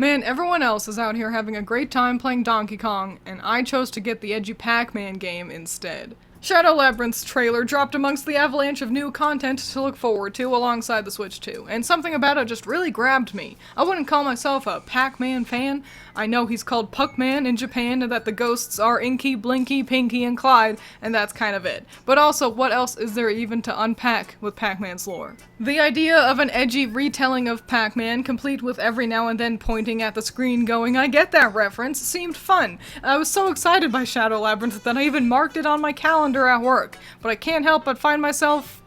Man, everyone else is out here having a great time playing Donkey Kong, and I chose to get the edgy Pac-Man game instead. Shadow Labyrinth's trailer dropped amongst the avalanche of new content to look forward to alongside the Switch 2, and something about it just really grabbed me. I wouldn't call myself a Pac-Man fan. I know he's called Puck-Man in Japan and that the ghosts are Inky, Blinky, Pinky, and Clyde, and that's kind of it. But also, what else is there even to unpack with Pac-Man's lore? The idea of an edgy retelling of Pac-Man, complete with every now and then pointing at the screen going, "I get that reference," seemed fun. I was so excited by Shadow Labyrinth that I even marked it on my calendar at work, but I can't help but find myself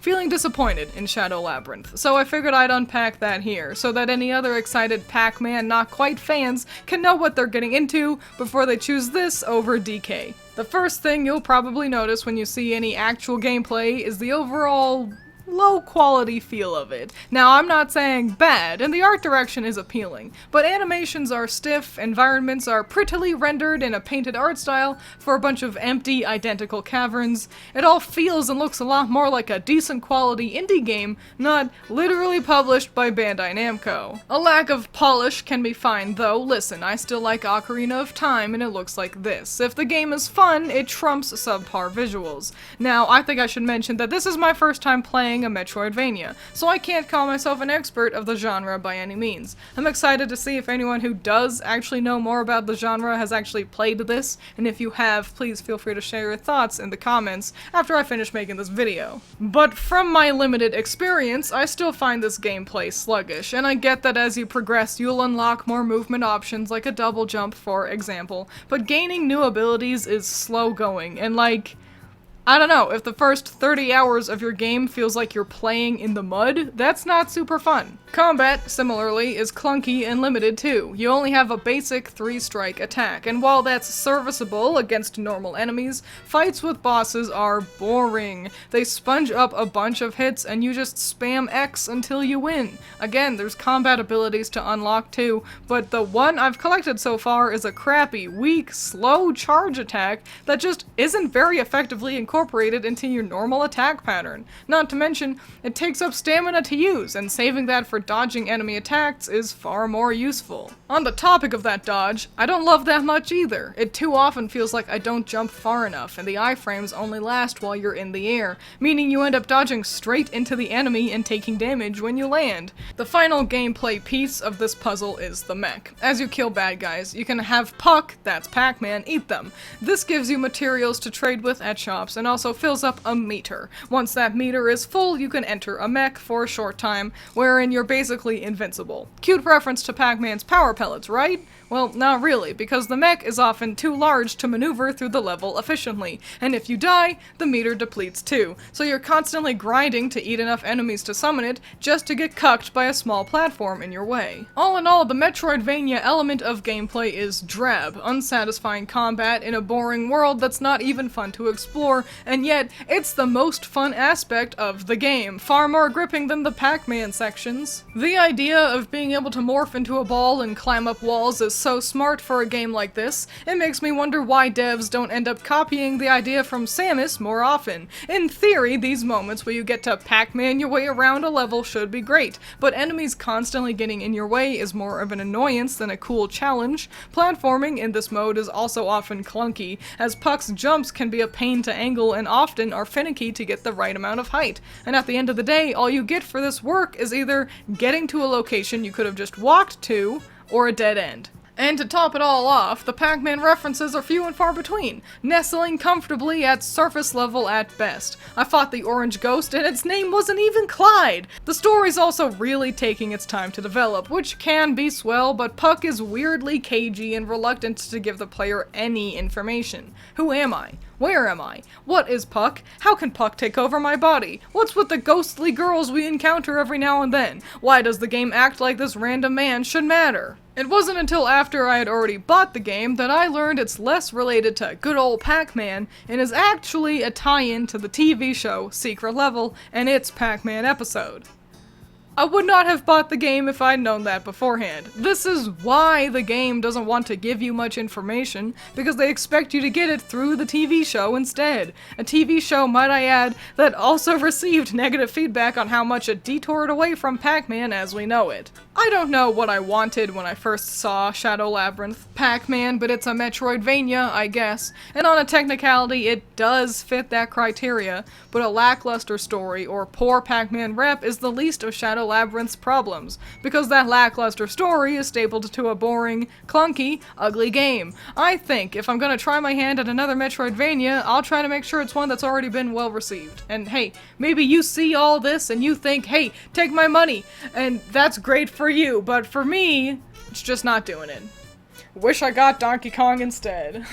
feeling disappointed in Shadow Labyrinth, so I figured I'd unpack that here, so that any other excited Pac-Man not-quite fans can know what they're getting into before they choose this over DK. The first thing you'll probably notice when you see any actual gameplay is the overall low-quality feel of it. Now, I'm not saying bad, and the art direction is appealing, but animations are stiff, environments are prettily rendered in a painted art style for a bunch of empty, identical caverns. It all feels and looks a lot more like a decent quality indie game, not literally published by Bandai Namco. A lack of polish can be fine though. Listen, I still like Ocarina of Time, and it looks like this. If the game is fun, it trumps subpar visuals. Now, I think I should mention that this is my first time playing a Metroidvania, so I can't call myself an expert of the genre by any means. I'm excited to see if anyone who does actually know more about the genre has actually played this, and if you have, please feel free to share your thoughts in the comments after I finish making this video. But from my limited experience, I still find this gameplay sluggish, and I get that as you progress you'll unlock more movement options like a double jump for example, but gaining new abilities is slow going, and I don't know, if the first 30 hours of your game feels like you're playing in the mud, that's not super fun. Combat, similarly, is clunky and limited too. You only have a basic 3-strike attack, and while that's serviceable against normal enemies, fights with bosses are boring. They sponge up a bunch of hits and you just spam X until you win. Again, there's combat abilities to unlock too, but the one I've collected so far is a crappy, weak, slow charge attack that just isn't very effectively incorporated into your normal attack pattern. Not to mention, it takes up stamina to use, and saving that for dodging enemy attacks is far more useful. On the topic of that dodge, I don't love that much either. It too often feels like I don't jump far enough, and the iframes only last while you're in the air, meaning you end up dodging straight into the enemy and taking damage when you land. The final gameplay piece of this puzzle is the mech. As you kill bad guys, you can have Puck, that's Pac-Man, eat them. This gives you materials to trade with at shops and also fills up a meter. Once that meter is full, you can enter a mech for a short time, wherein you're basically invincible. Cute reference to Pac-Man's power pellets, right? Well, not really, because the mech is often too large to maneuver through the level efficiently, and if you die, the meter depletes too, so you're constantly grinding to eat enough enemies to summon it, just to get cucked by a small platform in your way. All in all, the Metroidvania element of gameplay is drab, unsatisfying combat in a boring world that's not even fun to explore, and yet, it's the most fun aspect of the game, far more gripping than the Pac-Man sections. The idea of being able to morph into a ball and climb up walls is so smart for a game like this. It makes me wonder why devs don't end up copying the idea from Samus more often. In theory, these moments where you get to Pac-Man your way around a level should be great, but enemies constantly getting in your way is more of an annoyance than a cool challenge. Platforming in this mode is also often clunky, as Puck's jumps can be a pain to angle and often are finicky to get the right amount of height. And at the end of the day, all you get for this work is either getting to a location you could have just walked to, or a dead end. And to top it all off, the Pac-Man references are few and far between, nestling comfortably at surface level at best. I fought the orange ghost and its name wasn't even Clyde! The story's also really taking its time to develop, which can be swell, but Puck is weirdly cagey and reluctant to give the player any information. Who am I? Where am I? What is Puck? How can Puck take over my body? What's with the ghostly girls we encounter every now and then? Why does the game act like this random man should matter? It wasn't until after I had already bought the game that I learned it's less related to good old Pac-Man and is actually a tie-in to the TV show Secret Level and its Pac-Man episode. I would not have bought the game if I'd known that beforehand. This is why the game doesn't want to give you much information, because they expect you to get it through the TV show instead. A TV show, might I add, that also received negative feedback on how much it detoured away from Pac-Man as we know it. I don't know what I wanted when I first saw Shadow Labyrinth. Pac-Man, but it's a Metroidvania, I guess. And on a technicality, it does fit that criteria, but a lackluster story or poor Pac-Man rep is the least of Shadow Labyrinth's problems, because that lackluster story is stapled to a boring, clunky, ugly game. I think if I'm gonna try my hand at another Metroidvania, I'll try to make sure it's one that's already been well received. And hey, maybe you see all this and you think, hey, take my money, and that's great for you, but for me, it's just not doing it. Wish I got Donkey Kong instead.